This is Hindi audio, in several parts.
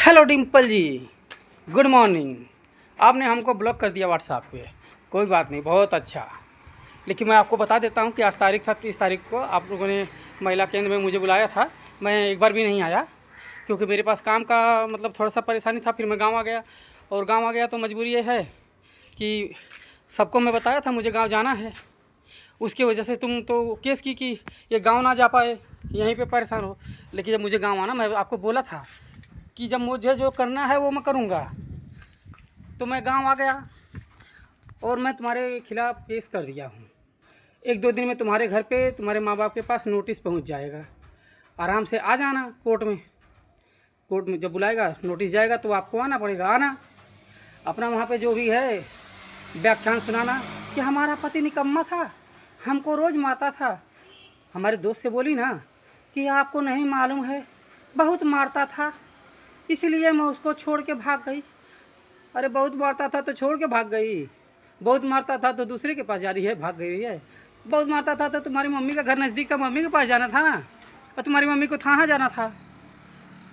हेलो डिम्पल जी, गुड मॉर्निंग। आपने हमको ब्लॉक कर दिया व्हाट्सएप पे, कोई बात नहीं, बहुत अच्छा। लेकिन मैं आपको बता देता हूँ कि आज तारीख था 30 तारीख को आप लोगों ने महिला केंद्र में मुझे बुलाया था। मैं एक बार भी नहीं आया क्योंकि मेरे पास काम का मतलब थोड़ा सा परेशानी था। फिर मैं गाँव आ गया और गाँव आ गया तो मजबूरी ये है कि सबको मैं बताया था मुझे गाँव जाना है। उसकी वजह से तुम तो केस की कि ये गाँव ना जा पाए, यहीं पे परेशान हो। लेकिन जब मुझे गाँव आना, मैं आपको बोला था कि जब मुझे जो करना है वो मैं करूँगा, तो मैं गांव आ गया और मैं तुम्हारे खिलाफ़ केस कर दिया हूँ। 1-2 दिन में तुम्हारे घर पे तुम्हारे माँ बाप के पास नोटिस पहुँच जाएगा। आराम से आ जाना कोर्ट में जब बुलाएगा नोटिस जाएगा तो आपको आना पड़ेगा। आना अपना वहाँ पे जो भी है व्याख्यान सुनाना कि हमारा पति निकम्मा था, हमको रोज़ मारता था। हमारे दोस्त से बोली ना कि आपको नहीं मालूम है, बहुत मारता था, इसलिए मैं उसको छोड़ के भाग गई। अरे बहुत मारता था तो छोड़ के भाग गई, बहुत मारता था तो दूसरे के पास जा रही है, भाग गई है। बहुत मारता था तो तुम्हारी मम्मी का घर नज़दीक था, मम्मी के पास जाना था ना, और तुम्हारी मम्मी को थाना जाना था,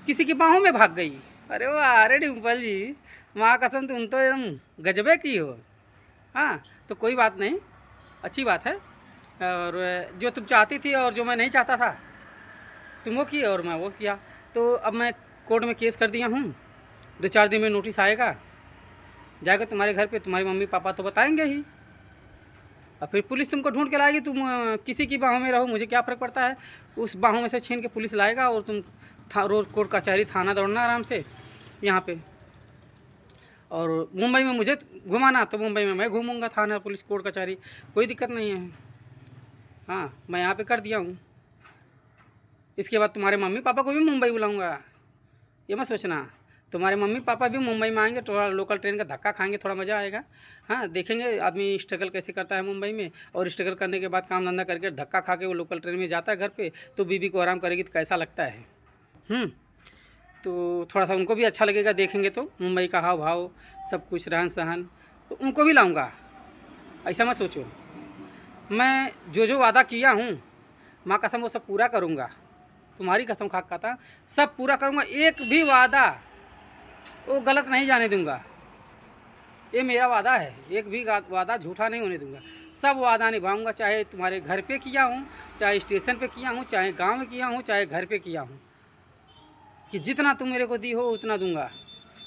किसी की बाहों में भाग गई। अरे वाह, अरे डिम्पल जी, माँ कसम तुम तो एकदम गजबे की हो। हाँ तो कोई बात नहीं, अच्छी बात है। और जो तुम चाहती थी और जो मैं नहीं चाहता था तुम वो किए और मैं वो किया। तो अब मैं कोर्ट में केस कर दिया हूँ। 2-4 दिन में नोटिस आएगा, जाएगा तुम्हारे घर पे, तुम्हारी मम्मी पापा तो बताएंगे ही, और फिर पुलिस तुमको ढूंढ के लाएगी। तुम किसी की बाहों में रहो, मुझे क्या फ़र्क पड़ता है। उस बाहों में से छीन के पुलिस लाएगा और तुम रोज़ कोर्ट कचहरी थाना दौड़ना आराम से यहाँ पे। और मुंबई में मुझे घुमाना तो मुंबई में मैं घूमूंगा, थाना पुलिस कोर्ट कचहरी, कोई दिक्कत नहीं है। हाँ मैं यहाँ पे कर दिया हूँ। इसके बाद तुम्हारे मम्मी पापा को भी मुंबई बुलाऊँगा, ये मत सोचना। तुम्हारे मम्मी पापा भी मुंबई में आएंगे, थोड़ा लोकल ट्रेन का धक्का खाएंगे, थोड़ा मज़ा आएगा। हाँ देखेंगे आदमी स्ट्रगल कैसे करता है मुंबई में, और स्ट्रगल करने के बाद काम धंधा करके धक्का खा के वो लोकल ट्रेन में जाता है घर पे, तो बीबी को आराम करेगी तो कैसा लगता है। तो थोड़ा सा उनको भी अच्छा लगेगा, देखेंगे तो मुंबई का हाव भाव सब कुछ, रहन सहन, तो उनको भी लाऊँगा। ऐसा मत सोचो, मैं जो जो वादा किया हूँ माँ कसम वो सब पूरा करूँगा। तुम्हारी कसम खा खाता सब पूरा करूँगा, एक भी वादा वो गलत नहीं जाने दूंगा। ये मेरा वादा है, एक भी वादा झूठा नहीं होने दूंगा, सब वादा निभाऊंगा। चाहे तुम्हारे घर पे किया हूँ, चाहे स्टेशन पे किया हूँ, चाहे गांव में किया हूँ, चाहे घर पे किया हूँ, कि जितना तुम मेरे को दी हो उतना दूंगा।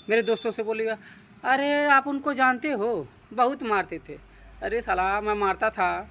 मेरे दोस्तों से बोलेगा, अरे आप उनको जानते हो, बहुत मारते थे। अरे साला मैं मारता था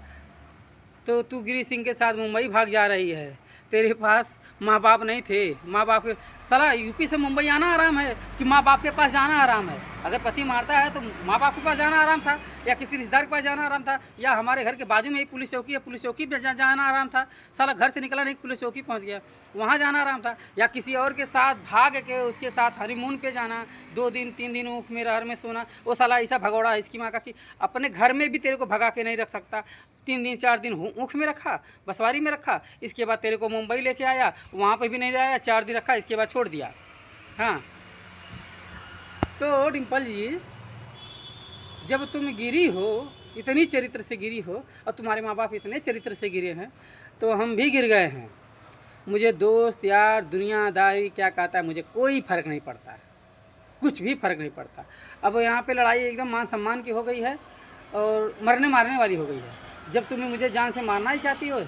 तो तू गिरी सिंह के साथ मुंबई भाग जा रही है, तेरे पास माँ बाप नहीं थे। माँ बाप के साला यूपी से मुंबई आना आराम है कि माँ बाप के पास जाना आराम है। अगर पति मारता है तो माँ बाप के पास जाना आराम था, या किसी रिश्तेदार के पास जाना आराम था, या हमारे घर के बाजू में ही पुलिस चौकी है, पुलिस चौकी पे जाना आराम था। साला घर से निकला नहीं, पुलिस चौकी पहुँच गया, वहाँ जाना आराम था। या किसी और के साथ भाग के उसके साथ हनीमून पे जाना, 2 दिन 3 दिन ऊँख में रहर में सोना। वो साला ऐसा भगौड़ा है इसकी माँ का कि अपने घर में भी तेरे को भगा के नहीं रख सकता। 3 दिन 4 दिन ऊँख में रखा, बसवारी में रखा, इसके बाद तेरे को मुंबई लेके आया, वहाँ पे भी नहीं रहा, 4 दिन रखा, इसके बाद छोड़ दिया। हाँ तो डिम्पल जी, जब तुम गिरी हो, इतनी चरित्र से गिरी हो, और तुम्हारे माँ बाप इतने चरित्र से गिरे हैं, तो हम भी गिर गए हैं। मुझे दोस्त यार दुनियादारी क्या कहता है, मुझे कोई फ़र्क नहीं पड़ता, कुछ भी फ़र्क नहीं पड़ता। अब यहाँ पे लड़ाई एकदम मान सम्मान की हो गई है और मरने मारने वाली हो गई है। जब तुम्हें मुझे जान से मारना ही चाहती हो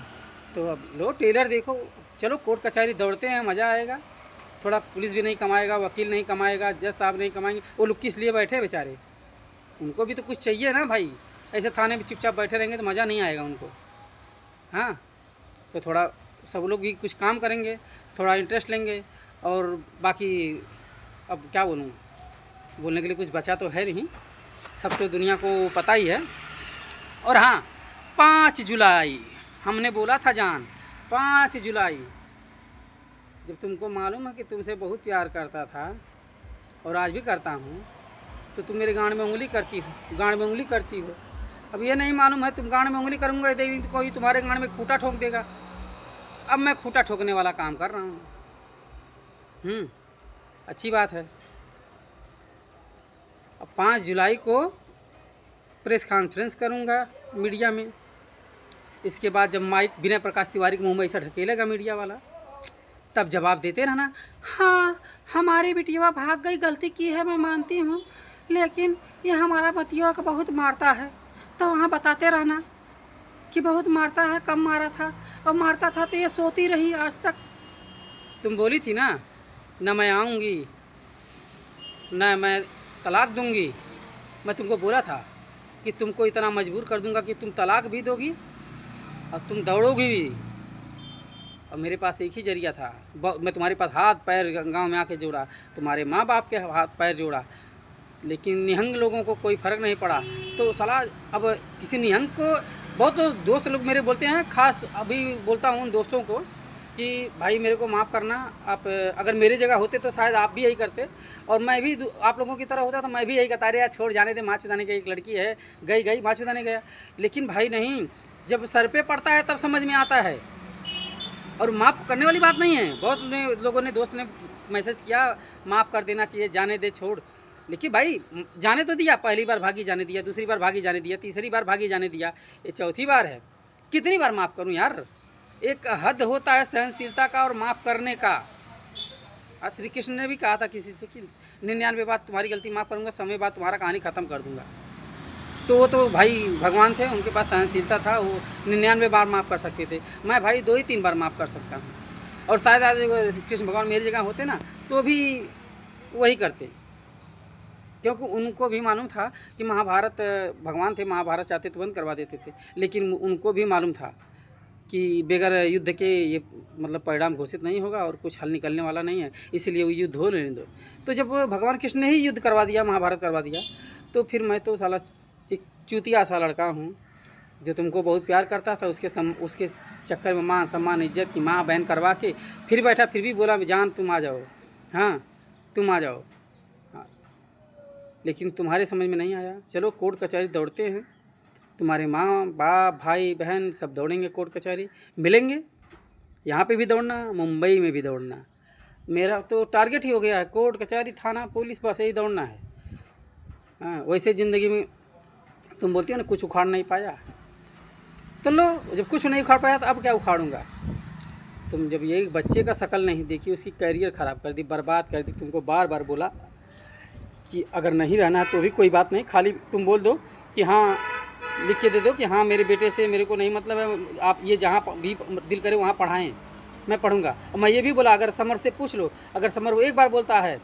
तो अब लो टेलर देखो, चलो कोर्ट कचहरी दौड़ते हैं, मज़ा आएगा। थोड़ा पुलिस भी नहीं कमाएगा, वकील नहीं कमाएगा, जज साहब नहीं कमाएंगे, वो लोग किस लिए बैठे बेचारे, उनको भी तो कुछ चाहिए ना भाई। ऐसे थाने में चुपचाप बैठे रहेंगे तो मज़ा नहीं आएगा उनको। हाँ तो थोड़ा सब लोग भी कुछ काम करेंगे, थोड़ा इंटरेस्ट लेंगे, और बाकी अब क्या बोलूँ, बोलने के लिए कुछ बचा तो है नहीं, सब तो दुनिया को पता ही है। और हाँ 5 जुलाई हमने बोला था जान, 5 जुलाई, जब तुमको मालूम है कि तुमसे बहुत प्यार करता था और आज भी करता हूँ, तो तुम मेरे गांड में उंगली करती हो, गांड में उंगली करती हो। अब ये नहीं मालूम है तुम गांड में उंगली करूँगा तो कोई तुम्हारे गांड में खूंटा ठोक देगा। अब मैं खूंटा ठोकने वाला काम कर रहा हूँ। अच्छी बात है। अब 5 जुलाई को प्रेस कॉन्फ्रेंस करूँगा मीडिया में। इसके बाद जब माइक विनय प्रकाश तिवारी को मुंबई से ढकेलेगा मीडिया वाला, तब जवाब देते रहना, हाँ हमारी बिटिया भाग गई, गलती की है मैं मानती हूँ, लेकिन ये हमारा बतिया का बहुत मारता है। तो वहाँ बताते रहना कि बहुत मारता है, कम मारा था, और मारता था तो ये सोती रही आज तक। तुम बोली थी ना मैं आऊँगी, न मैं तलाक दूँगी। मैं तुमको बोला था कि तुमको इतना मजबूर कर दूँगा कि तुम तलाक भी दोगी और तुम दौड़ोगी भी। और मेरे पास एक ही जरिया था, मैं तुम्हारे पास हाथ पैर गांव में आके जोड़ा, तुम्हारे माँ बाप के हाथ पैर जोड़ा, लेकिन निहंग लोगों को कोई फ़र्क नहीं पड़ा। तो सलाह अब किसी निहंग को, बहुत दोस्त लोग मेरे बोलते हैं, ख़ास अभी बोलता हूँ उन दोस्तों को कि भाई मेरे को माफ़ करना, आप अगर मेरी जगह होते तो शायद आप भी यही करते, और मैं भी आप लोगों की तरह होता तो मैं भी यही करता, अरे यार छोड़ जाने दे, माँ चुदाने की एक लड़की है, गई माँ चुदाने गया। लेकिन भाई नहीं, जब सर पे पड़ता है तब समझ में आता है, और माफ़ करने वाली बात नहीं है। बहुत लोगों ने, दोस्त ने मैसेज किया माफ़ कर देना चाहिए, जाने दे छोड़, लेकिन भाई जाने तो दिया, पहली बार भागी जाने दिया, दूसरी बार भागी जाने दिया, तीसरी बार भागी जाने दिया, ये चौथी बार है। कितनी बार माफ़ करूं यार, एक हद होता है सहनशीलता का और माफ़ करने का। श्री कृष्ण ने भी कहा था किसी से कि 99 बार तुम्हारी गलती माफ़ करूंगा, 100 बार तुम्हारा कहानी ख़त्म कर दूंगा। तो वो तो भाई भगवान थे, उनके पास सहनशीलता था, वो 99 बार माफ़ कर सकते थे। मैं भाई 2 ही 3 बार माफ़ कर सकता हूँ, और शायद आज कृष्ण भगवान मेरी जगह होते ना तो भी वही करते, क्योंकि उनको भी मालूम था कि महाभारत, भगवान थे, महाभारत चाहते तो बंद करवा देते थे, लेकिन उनको भी मालूम था कि बगैर युद्ध के ये मतलब परिणाम घोषित नहीं होगा और कुछ हल निकलने वाला नहीं है, इसलिए वो युद्ध हो लेने दो। तो जब भगवान कृष्ण ने ही युद्ध करवा दिया, महाभारत करवा दिया, तो फिर मैं तो साला एक चूतिया सा लड़का हूँ जो तुमको बहुत प्यार करता था, उसके चक्कर में मान सम्मान इज्जत की माँ बहन करवा के फिर बैठा, फिर भी बोला जान तुम आ जाओ, हाँ तुम आ जाओ, हाँ। लेकिन तुम्हारे समझ में नहीं आया। चलो कोर्ट कचहरी दौड़ते हैं, तुम्हारे माँ बाप भाई बहन सब दौड़ेंगे कोर्ट कचहरी, मिलेंगे। यहाँ पे भी दौड़ना, मुंबई में भी दौड़ना, मेरा तो टारगेट ही हो गया है, कोर्ट कचहरी थाना पुलिस बस यही दौड़ना है। हाँ वैसे ज़िंदगी में तुम बोलती हो ना कुछ उखाड़ नहीं पाया, तो लो जब कुछ नहीं उखाड़ पाया तो अब क्या उखाड़ूंगा। तुम जब ये बच्चे का शकल नहीं देखी, उसकी करियर ख़राब कर दी, बर्बाद कर दी। तुमको बार बार बोला कि अगर नहीं रहना है तो भी कोई बात नहीं, खाली तुम बोल दो कि हाँ, लिख के दे दो कि हाँ मेरे बेटे से मेरे को नहीं मतलब है, आप ये जहाँ भी दिल करे वहाँ पढ़ाएं, मैं पढ़ूंगा। और मैं ये भी बोला, अगर समर से पूछ लो, अगर समर वो एक बार बोलता है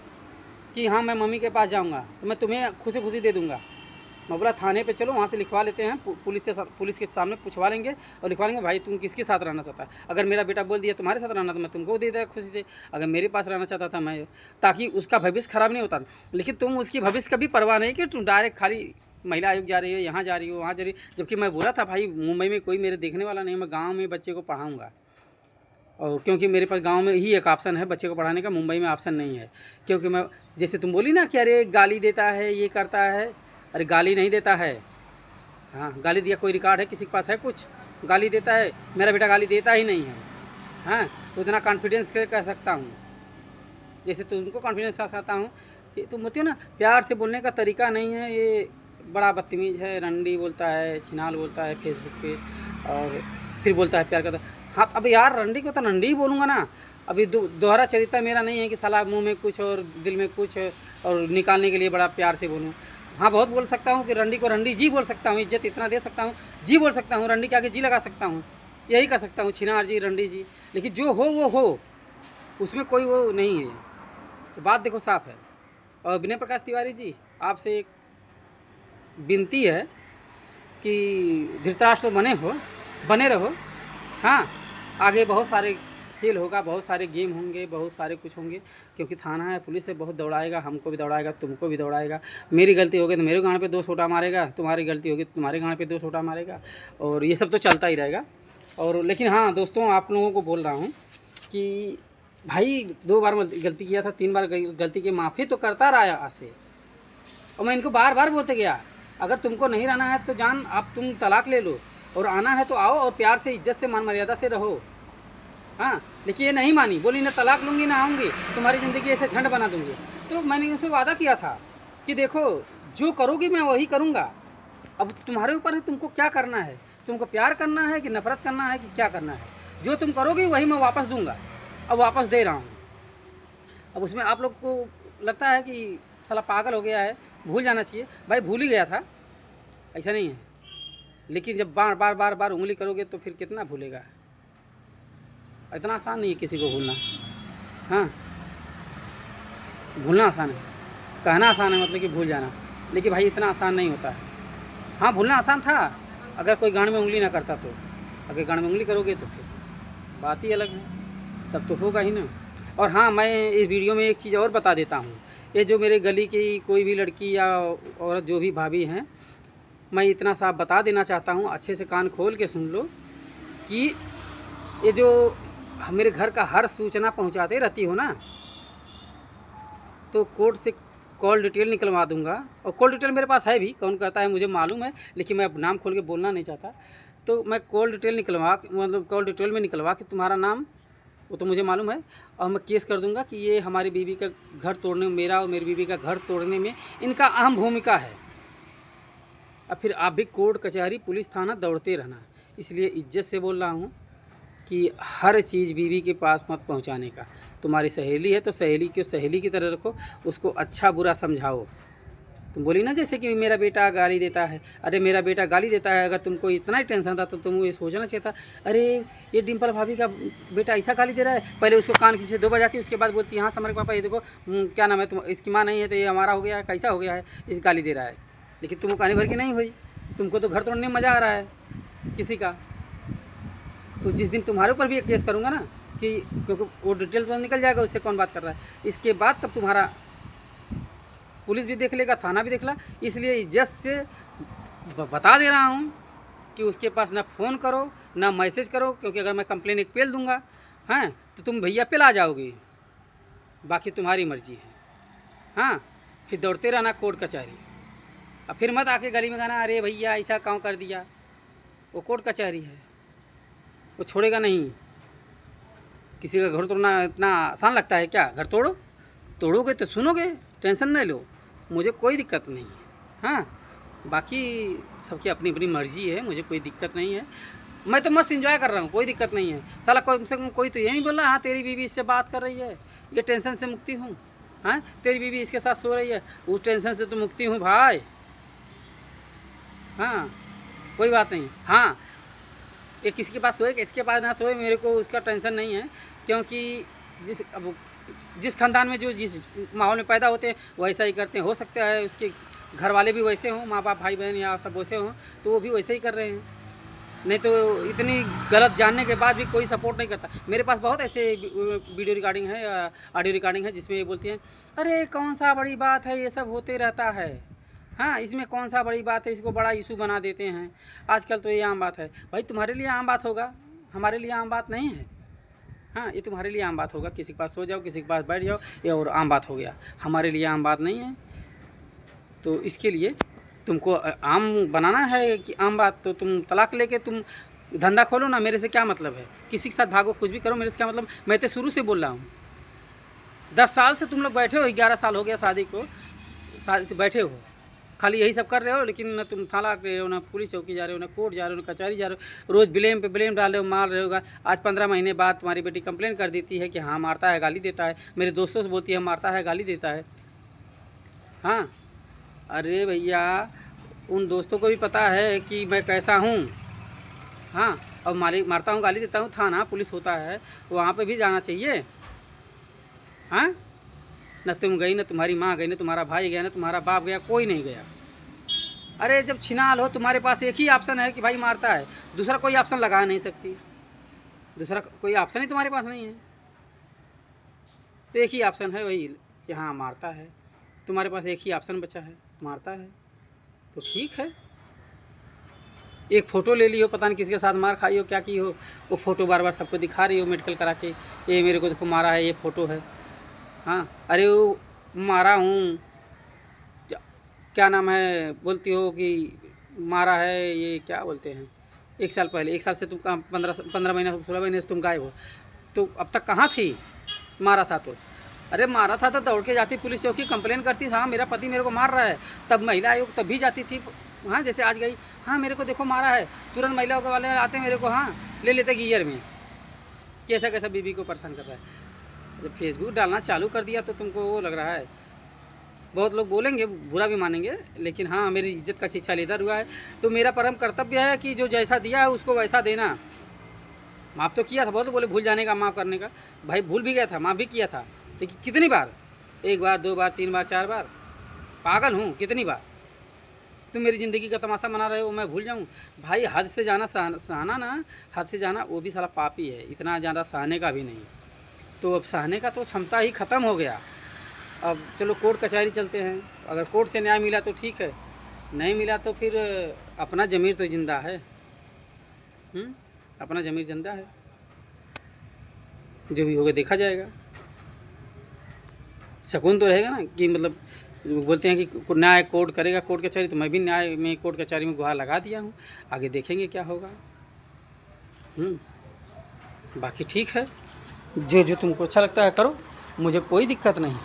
कि हाँ मैं मम्मी के पास जाऊँगा तो मैं तुम्हें खुशी खुशी दे दूँगा। मैं बोला थाने पे चलो, वहाँ से लिखवा लेते हैं, पुलिस के सामने पूछवा लेंगे और लिखवा लेंगे भाई तुम किसके साथ रहना चाहता है। अगर मेरा बेटा बोल दिया तुम्हारे साथ रहना तो मैं तुमको दे दिया खुशी से, अगर मेरे पास रहना चाहता था मैं, ताकि उसका भविष्य ख़राब नहीं होता। लेकिन तुम उसकी भविष्य का भी परवाह नहीं कि तुम डायरेक्ट खाली महिला आयोग जा रही हो, यहाँ जा रही हो, वहाँ जा रही हो। जबकि मैं बोला था भाई मुंबई में कोई मेरे देखने वाला नहीं, मैं गाँव में बच्चे को पढ़ाऊँगा, और क्योंकि मेरे पास गांव में ही एक ऑप्शन है बच्चे को पढ़ाने का, मुंबई में ऑप्शन नहीं है। क्योंकि मैं, जैसे तुम बोली ना कि अरे गाली देता है, ये करता है, अरे गाली नहीं देता है। हाँ गाली दिया कोई रिकॉर्ड है किसी के पास है कुछ? गाली देता है? मेरा बेटा गाली देता ही नहीं है। हाँ तो इतना कॉन्फिडेंस से कह सकता हूँ, जैसे तुमको कॉन्फिडेंस के साथ कहता हूँ कि तुम बोलते हो ना प्यार से बोलने का तरीका नहीं है, ये बड़ा बदतमीज़ है, रंडी बोलता है, छिनाल बोलता है फेसबुक पे, और फिर बोलता है प्यार करता है। हाँ अब यार रंडी को तो रंडी ही बोलूँगा ना, अभी दोहरा चरित्र मेरा नहीं है कि साला मुंह में कुछ और दिल में कुछ और निकालने के लिए बड़ा प्यार से बोलूँ। हाँ बहुत बोल सकता हूँ कि रंडी को रंडी जी बोल सकता हूँ, इज्जत इतना दे सकता हूँ, जी बोल सकता हूँ, रंडी के आगे जी लगा सकता हूँ, यही कर सकता हूँ, छिनार जी रंडी जी। लेकिन जो हो वो हो, उसमें कोई वो नहीं है। तो बात देखो साफ है। और विनय प्रकाश तिवारी जी आपसे एक विनती है कि धृतराष्ट्र बने रहो। हाँ आगे बहुत सारे खेल होगा, बहुत सारे गेम होंगे, बहुत सारे कुछ होंगे, क्योंकि थाना है, पुलिस है, बहुत दौड़ाएगा, हमको भी दौड़ाएगा, तुमको भी दौड़ाएगा। मेरी गलती होगी तो मेरे गांड पे 2 सोटा मारेगा, तुम्हारी गलती होगी तो तुम्हारे गांड पे 2 सोटा मारेगा, और ये सब तो चलता ही रहेगा। और लेकिन हाँ दोस्तों, आप लोगों को बोल रहा हूँ कि भाई 2 बार गलती किया था, 3 बार गलती की माफ़ी तो करता रहा आज से। और मैं इनको बार बार बोलते गया, अगर तुमको नहीं रहना है तो जान आप तुम तलाक ले लो, और आना है तो आओ, और प्यार से इज्जत से मान मर्यादा से रहो। हाँ लेकिन ये नहीं मानी, बोली ना तलाक लूँगी ना आऊँगी, तुम्हारी ज़िंदगी ऐसे झंड बना दूँगी। तो मैंने उनसे वादा किया था कि देखो जो करोगी मैं वही करूँगा, अब तुम्हारे ऊपर है तुमको क्या करना है, तुमको प्यार करना है कि नफरत करना है कि क्या करना है, जो तुम करोगी वही मैं वापस दूँगा। अब वापस दे रहा हूँ। अब उसमें आप लोग को लगता है कि साला पागल हो गया है, भूल जाना चाहिए। भाई भूल ही गया था, ऐसा नहीं है, लेकिन जब बार बार बार बार उंगली करोगे तो फिर कितना भूलेगा। इतना आसान नहीं है किसी को भूलना। हाँ, भूलना आसान है, कहना आसान है, मतलब कि भूल जाना, लेकिन भाई इतना आसान नहीं होता है। हाँ, भूलना आसान था अगर कोई गांड में उंगली ना करता तो, अगर गांड में उंगली करोगे तो फिर बात ही अलग है, तब तो होगा ही ना। और हाँ, मैं इस वीडियो में एक चीज़ और बता देता हूँ, ये जो मेरे गली की कोई भी लड़की या औरत जो भी भाभी हैं, मैं इतना साफ बता देना चाहता हूँ, अच्छे से कान खोल के सुन लो, कि ये जो मेरे घर का हर सूचना पहुँचाते रहती हो ना, तो कोर्ट से कॉल डिटेल निकलवा दूंगा। और कॉल डिटेल मेरे पास है भी, कौन करता है मुझे मालूम है, लेकिन मैं अब नाम खोल के बोलना नहीं चाहता। तो मैं कॉल डिटेल निकलवा, मतलब कॉल डिटेल में निकलवा कि तुम्हारा नाम, वो तो मुझे मालूम है, और मैं केस कर दूंगा कि ये हमारी बीवी का घर तोड़ने में, मेरा और मेरी बीवी का घर तोड़ने में इनका अहम भूमिका है। अब फिर आप भी कोर्ट कचहरी पुलिस थाना दौड़ते रहना। इसलिए इज्जत से बोल रहा हूँ कि हर चीज़ बीवी के पास मत पहुँचाने का। तुम्हारी सहेली है तो सहेली को सहेली की तरह रखो, उसको अच्छा बुरा समझाओ। तुम बोली ना जैसे कि मेरा बेटा गाली देता है, अरे मेरा बेटा गाली देता है, अगर तुमको इतना ही टेंशन था तो तुम ये सोचना चाहिए था, अरे ये डिम्पल भाभी का बेटा ऐसा गाली दे रहा है। पहले उसको कान खींचे 2 बजाती, उसके बाद बोलती हाँ हमारे पापा ये देखो क्या नाम है, तुम इसकी माँ नहीं है तो ये हमारा हो गया है, कैसा हो गया है, इस गाली दे रहा है। लेकिन तुमको कहने भर की नहीं हुई, तुमको तो घर तोड़ने में मज़ा आ रहा है किसी का। तो जिस दिन तुम्हारे ऊपर भी एक केस करूँगा ना, कि क्योंकि वो डिटेल तो निकल जाएगा उससे कौन बात कर रहा है, इसके बाद तब तुम्हारा पुलिस भी देख लेगा, थाना भी देख ला। इसलिए इज्जत से बता दे रहा हूँ कि उसके पास ना फ़ोन करो ना मैसेज करो, क्योंकि अगर मैं कंप्लेन एक पेल दूँगा, हाँ, तो तुम भैया पेल आ जाओगे, बाकी तुम्हारी मर्जी है। हाँ, फिर दौड़ते रहना कोर्ट कचहरी, अब फिर मत आके गली में गाना अरे भैया ऐसा क्यों कर दिया। वो कोर्ट कचहरी है, वो छोड़ेगा नहीं। किसी का घर तोड़ना इतना आसान लगता है क्या? घर तोड़ो, तोड़ोगे तो सुनोगे, टेंशन नहीं लो, मुझे कोई दिक्कत नहीं है। हाँ, बाकी सबकी अपनी अपनी मर्ज़ी है, मुझे कोई दिक्कत नहीं है, मैं तो मस्त एंजॉय कर रहा हूँ, कोई दिक्कत नहीं है। साला कम से कम कोई तो यही बोला हाँ तेरी बीवी इससे बात कर रही है, ये टेंशन से मुक्ति हूँ। हाँ, तेरी बीवी इसके साथ सो रही है, उस टेंशन से तो मुक्ति हूँ भाई। हाँ, कोई बात नहीं। हाँ, ये किसी के पास सोए किसके पास ना सोए, मेरे को उसका टेंशन नहीं है, क्योंकि जिस ख़ानदान में जो जिस माहौल में पैदा होते हैं वैसा ही करते हैं। हो सकता है उसके घर वाले भी वैसे हों, माँ बाप भाई बहन या सब वैसे हों, तो वो भी वैसे ही कर रहे हैं। नहीं तो इतनी गलत जानने के बाद भी कोई सपोर्ट नहीं करता। मेरे पास बहुत ऐसे वीडियो रिकॉर्डिंग है या ऑडियो रिकॉर्डिंग है जिसमें ये बोलती हैं अरे कौन सा बड़ी बात है, ये सब होते रहता है। हाँ, इसमें कौन सा बड़ी बात है, इसको बड़ा इशू बना देते हैं, आजकल तो ये आम बात है। भाई तुम्हारे लिए आम बात होगा, हमारे लिए आम बात नहीं है। हाँ, ये तुम्हारे लिए आम बात होगा, किसी के पास सो जाओ, किसी के पास बैठ जाओ, ये और आम बात हो गया, हमारे लिए आम बात नहीं है। तो इसके लिए तुमको आम बनाना है कि आम बात, तो तुम तलाक लेके तुम धंधा खोलो ना, मेरे से क्या मतलब है। किसी के साथ भागो, कुछ भी करो, मेरे से क्या मतलब। मैं तो शुरू से बोल रहा हूँ, 10 साल से तुम लोग बैठे हो, 11 साल हो गया शादी को, शादी से बैठे हो, खाली यही सब कर रहे हो। लेकिन न तुम थाना रहे हो, ना पुलिस चौकी जा रहे हो, ना कोर्ट जा रहे हो, ना कचहरी जा रहे हो, रोज़ ब्लेम पे ब्लेम डाल रहे हो, मार रहे होगा। आज 15 महीने बाद तुम्हारी बेटी कंप्लेन कर देती है कि हाँ मारता है, गाली देता है। मेरे दोस्तों से बोलती है मारता है, गाली देता है। हाँ, अरे भैया उन दोस्तों को भी पता है कि मैं कैसा हूँ। हाँ, और मारता हूँ, गाली देता हूँ, थाना पुलिस होता है, वहाँ पे भी जाना चाहिए। हाँ, न तुम गई, न तुम्हारी माँ गई, न तुम्हारा भाई गया, न तुम्हारा बाप गया, कोई नहीं गया। अरे जब छिनाल हो, तुम्हारे पास एक ही ऑप्शन है कि भाई मारता है, दूसरा कोई ऑप्शन लगा नहीं सकती, दूसरा कोई ऑप्शन ही तुम्हारे पास नहीं है। तो एक ही ऑप्शन है वही कि हाँ मारता है, तुम्हारे पास एक ही ऑप्शन बचा है, मारता है, तो ठीक है। एक फ़ोटो ले ली हो, पता नहीं किसके साथ मार खाई हो, क्या की हो, वो फ़ोटो बार बार सबको दिखा रही हो मेडिकल करा के, ये मेरे को देखो मारा है, ये फ़ोटो है। हाँ, अरे वो मारा हूँ, क्या नाम है, बोलती हो कि मारा है, ये क्या बोलते हैं, 1 साल पहले, 1 साल से तुम कहाँ 15 महीना 16 महीने से तुम गायब हो, तो अब तक कहाँ थी? मारा था तो, अरे मारा था तो दौड़ के जाती पुलिस चौकी, कंप्लेन करती, हाँ मेरा पति मेरे को मार रहा है, तब महिला आयोग तब भी जाती थी। हाँ, जैसे आज गई, हाँ मेरे को देखो मारा है, तुरंत महिला आयोग वाले आते मेरे को, हाँ ले लेते गियर में कैसा कैसा बीवी को परेशान कर रहा है। जब फेसबुक डालना चालू कर दिया तो तुमको वो लग रहा है। बहुत लोग बोलेंगे, बुरा भी मानेंगे, लेकिन हाँ मेरी इज्जत का शिक्षा लेदर हुआ है तो मेरा परम कर्तव्य है कि जो जैसा दिया है उसको वैसा देना। माफ़ तो किया था, बहुत बोले भूल जाने का, माफ़ करने का, भाई भूल भी गया था, माफ़ भी किया था, लेकिन कितनी बार? 1 बार, 2 बार, 3 बार, 4 बार? पागल हूँ कितनी बार? तुम मेरी ज़िंदगी का तमाशा मना रहे हो, मैं भूल जाऊँ? भाई हद से जाना सहना ना, हद से जाना वो भी साला पाप ही है, इतना ज़्यादा सहने का भी नहीं। तो अब सहने का तो क्षमता ही ख़त्म हो गया। अब चलो कोर्ट कचहरी चलते हैं, अगर कोर्ट से न्याय मिला तो ठीक है, नहीं मिला तो फिर अपना ज़मीर तो ज़िंदा है। अपना ज़मीर ज़िंदा है, जो भी होगा देखा जाएगा। सुकून तो रहेगा ना कि मतलब बोलते हैं कि न्याय कोर्ट करेगा, कोर्ट कचहरी, तो मैं भी न्याय में कोर्ट कचहरी में गुहार लगा दिया हूँ, आगे देखेंगे क्या होगा। बाकी ठीक है, जो जो तुमको अच्छा लगता है करो, मुझे कोई दिक्कत नहीं।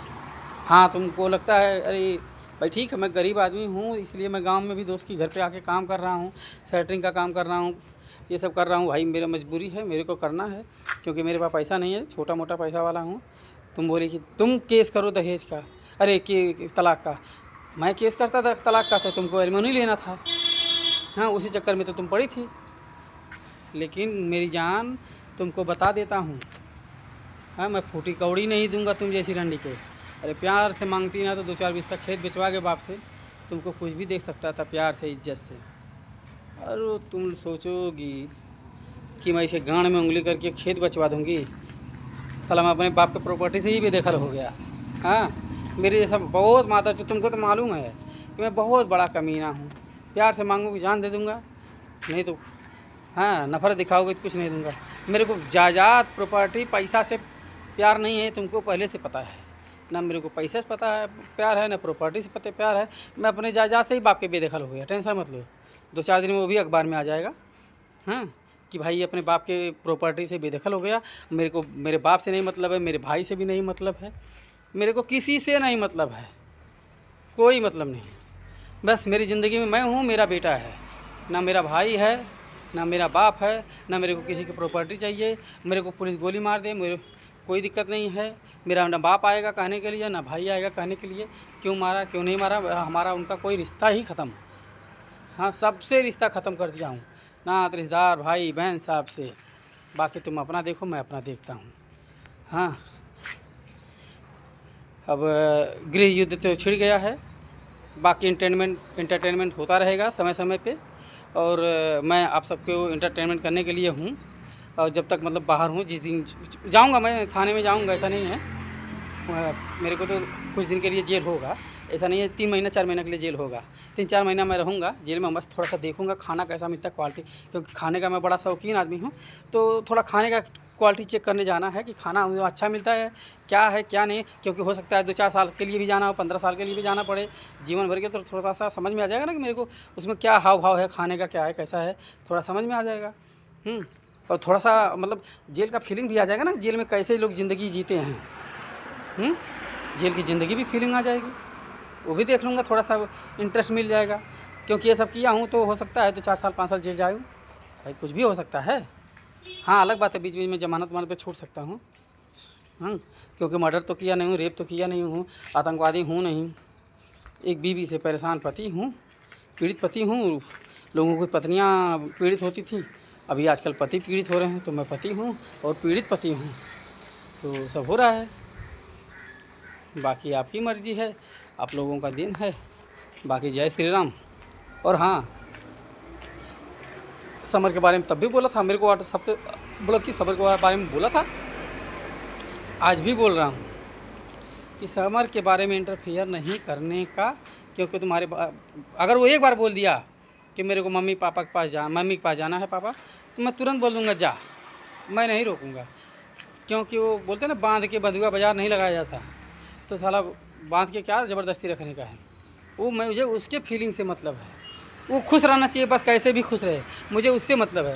हाँ तुमको लगता है अरे भाई ठीक है, मैं गरीब आदमी हूँ इसलिए मैं गांव में भी दोस्त की घर पे आके काम कर रहा हूँ, सेटरिंग का काम कर रहा हूँ, ये सब कर रहा हूँ। भाई मेरा मजबूरी है, मेरे को करना है क्योंकि मेरे पास पैसा नहीं है, छोटा मोटा पैसा वाला हूँ। तुम बोले कि तुम केस करो दहेज का, अरे कि तलाक का। मैं केस करता था तलाक का तो तुमको एलिमनी लेना था। हाँ उसी चक्कर में तो तुम पड़ी थी। लेकिन मेरी जान तुमको बता देता हूँ, हाँ मैं फूटी कौड़ी नहीं दूंगा तुम जैसी रंडी को। अरे प्यार से मांगती ना तो 2-4 बिस्सा खेत बेचवा के बाप से तुमको कुछ भी देख सकता था, प्यार से, इज्जत से। अरे तुम सोचोगी कि मैं इसे गांड में उंगली करके खेत बचवा दूंगी? साला मैं अपने बाप के प्रॉपर्टी से ही बेदखल हो गया। हाँ मेरे जैसा बहुत माता जो, तुमको तो मालूम है कि मैं बहुत बड़ा कमीना हूँ। प्यार से मांगूंगी जान दे दूँगा, नहीं तो हाँ नफ़रत दिखाओगे तो कुछ नहीं दूँगा। मेरे को जायदाद प्रॉपर्टी पैसा से प्यार नहीं है, तुमको पहले से पता है ना। मेरे को पैसे से पता है प्यार है ना, प्रॉपर्टी से पता प्यार है। मैं अपने जायदाद से ही बाप के बेदखल हो गया, टेंशन मत लो, 2-4 दिन में वो भी अखबार में आ जाएगा। हाँ कि भाई अपने बाप के प्रॉपर्टी से बेदखल हो गया। मेरे को मेरे बाप से नहीं मतलब है, मेरे भाई से भी नहीं मतलब है, मेरे को किसी से नहीं मतलब है, कोई मतलब नहीं। बस मेरी ज़िंदगी में मैं हूँ, मेरा बेटा है, ना मेरा भाई है, ना मेरा बाप है, ना मेरे को किसी की प्रॉपर्टी चाहिए। मेरे को पुलिस गोली मार दे, मेरे कोई दिक्कत नहीं है। मेरा ना बाप आएगा कहने के लिए, ना भाई आएगा कहने के लिए क्यों मारा क्यों नहीं मारा। हमारा उनका कोई रिश्ता ही ख़त्म। हाँ सबसे रिश्ता ख़त्म कर दिया हूँ, ना रिश्तेदार भाई बहन साहब से। बाकी तुम अपना देखो, मैं अपना देखता हूँ। हाँ अब गृह युद्ध तो छिड़ गया है, बाकी इंटरटेनमेंट होता रहेगा समय समय पे। और मैं आप सबको इंटरटेनमेंट करने के लिए हूँ। और जब तक मतलब बाहर हूँ, जिस दिन जाऊँगा मैं थाने में जाऊँगा, ऐसा नहीं है। मेरे को तो कुछ दिन के लिए जेल होगा, ऐसा नहीं है 3 महीना 4 महीना के लिए जेल होगा। 3-4 महीना मैं रहूँगा जेल में, बस थोड़ा सा देखूँगा खाना कैसा मिलता है, क्वालिटी, क्योंकि खाने का मैं बड़ा शौकीन आदमी हूँ। तो थोड़ा खाने का क्वालिटी चेक करने जाना है कि खाना अच्छा मिलता है क्या नहीं, क्योंकि हो सकता है 2-4 साल के लिए भी जाना हो, 15 साल के लिए भी जाना पड़े, जीवन भर के। तो थोड़ा सा समझ में आ जाएगा ना कि मेरे को उसमें क्या हाव भाव है, खाने का क्या है कैसा है, थोड़ा समझ में आ जाएगा। और थोड़ा सा मतलब जेल का फीलिंग भी आ जाएगा ना, जेल में कैसे लोग ज़िंदगी जीते हैं। जेल की ज़िंदगी भी फीलिंग आ जाएगी, वो भी देख लूँगा, थोड़ा सा इंटरेस्ट मिल जाएगा। क्योंकि ये सब किया हूँ तो हो सकता है 2-4 साल 5 साल जेल जाऊँ, भाई कुछ भी हो सकता है। हाँ अलग बात है बीच बीच में जमानत पे छूट सकता हूँ। क्योंकि मर्डर तो किया नहीं हूँ, रेप तो किया नहीं हूँ, आतंकवादी हूँ नहीं। एक बीवी से परेशान पति हूँ, पीड़ित पति हूँ। लोगों की पत्नियाँ पीड़ित होती थी, अभी आजकल पति पीड़ित हो रहे हैं, तो मैं पति हूँ और पीड़ित पति हूँ। तो सब हो रहा है, बाकी आपकी मर्ज़ी है, आप लोगों का दिन है। बाकी जय श्री राम। और हाँ समर के बारे में तब भी बोला था, मेरे को व्हाट्सएप पे बोला कि समर के बारे में बोला था, आज भी बोल रहा हूँ कि समर के बारे में इंटरफेयर नहीं करने का। क्योंकि तुम्हारे अगर वो एक बार बोल दिया कि मेरे को मम्मी के पास जाना है पापा, तो मैं तुरंत बोल दूँगा जा, मैं नहीं रोकूँगा। क्योंकि वो बोलते हैं ना बांध के बंधुआ बाजार नहीं लगाया जाता, तो साला बांध के क्या ज़बरदस्ती रखने का है। वो मुझे उसके फीलिंग से मतलब है, वो खुश रहना चाहिए बस, कैसे भी खुश रहे, मुझे उससे मतलब है।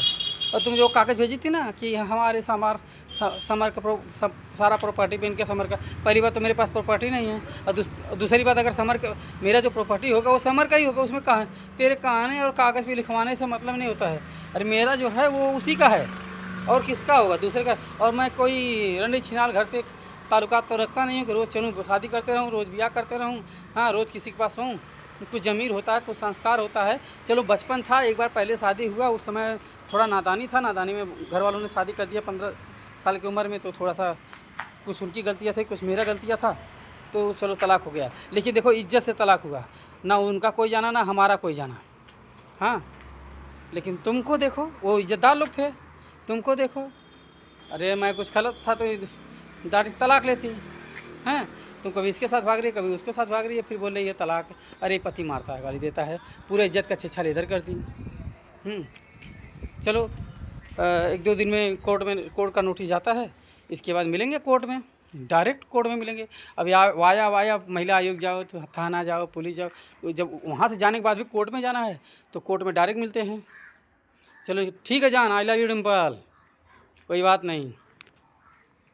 और तुम जो कागज़ भेजी थी ना कि हमारे समर का सारा प्रॉपर्टी पे इनके समर का, पहली बात तो मेरे पास प्रॉपर्टी नहीं है, और दूसरी बात अगर समर का मेरा जो प्रॉपर्टी होगा वो समर का ही होगा, उसमें तेरे कहने और कागज़ पे लिखवाने से मतलब नहीं होता है। अरे मेरा जो है वो उसी का है, और किसका होगा, दूसरे का। और मैं कोई रंडी छिनाल घर से ताल्लुकात तो रखता नहीं हूँ कि रोज़ चलूँ शादी करते रहूँ, रोज़ ब्याह करते रहूँ। हाँ, रोज़ किसी के पास रहूँ। कुछ ज़मीर होता है, कुछ संस्कार होता है। चलो बचपन था, एक बार पहले शादी हुआ, उस समय थोड़ा नादानी था, नादानी में घर वालों ने शादी कर दिया 15 साल की उम्र में, तो थोड़ा सा कुछ उनकी गलतियाँ थी, कुछ मेरा गलतियाँ था, तो चलो तलाक हो गया। लेकिन देखो इज्जत से तलाक हुआ, ना उनका कोई जाना ना हमारा कोई जाना। हाँ, लेकिन तुमको देखो, वो इज्जतदार लोग थे, तुमको देखो, अरे मैं कुछ गलत था तो डायरेक्ट तलाक लेती हैं। तुम कभी इसके साथ भाग रही है, कभी उसके साथ भाग रही है, फिर बोल रही है तलाक। अरे पति मारता है, गाली देता है, पूरा इज्जत का छेछाल इधर कर दी। चलो 1-2 दिन में कोर्ट का नोटिस आता है, इसके बाद मिलेंगे कोर्ट में, डायरेक्ट कोर्ट में मिलेंगे। अब वाया महिला आयोग जाओ तो थाना जाओ, पुलिस जाओ, जब वहाँ से जाने के बाद भी कोर्ट में जाना है तो कोर्ट में डायरेक्ट मिलते हैं। चलो ठीक है जान, आई लव यू डिम्पल, कोई बात नहीं।